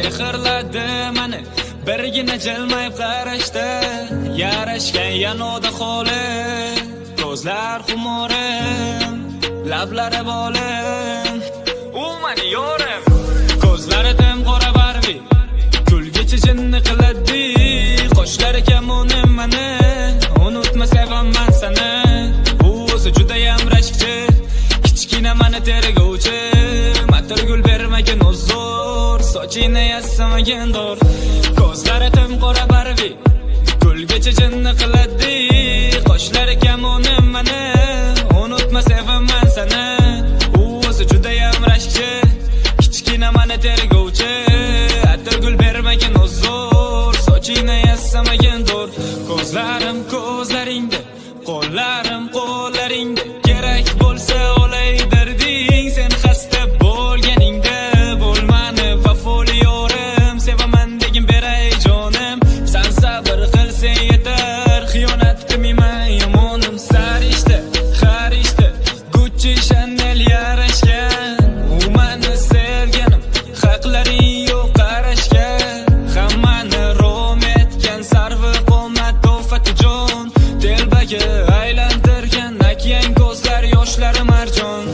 sehrladi meni birgina jilmayib qarashda, yarashgan yanoda holi, ko'zlar xumorim, lablari bolim, u meni yorim, ko'zlari qora Barbie, kulgichi jinni qiladi, qoshlari kamonim meni, unutma sevaman seni, u o'zi judayam rashkchi, kichkina meni tergovchi, matirgul bermagan uzr, sochini yassamagan dur, ko'zlari qora Barbie, kulgichi jinni qiladi, qoshlari kamonim meni, unutma sevaman seni, u o'zi judayam rashkchi, kichkina meni tergovchi, atirgul bermagan uzr, sochini yassamagan dur, ko'zlarim ko'zlaringda, qo'llarim qo'llaringda, kerak bo'lsa olay darding, sen xasta bo'lganingda, bo'lmani vafoli yorim, sevaman degin beray jonim, san sabr qilsang yetar, xiyonat qilmayman yomonim, sarishta xarishta Gucci Chanel yarashgan, u meni sevganim, haqlaring yo'q qarashga, hammani rom etgan sarvi qomat to'fatijon, telbaga aylantirgan akyan ko'zlar, yoshlari marjon.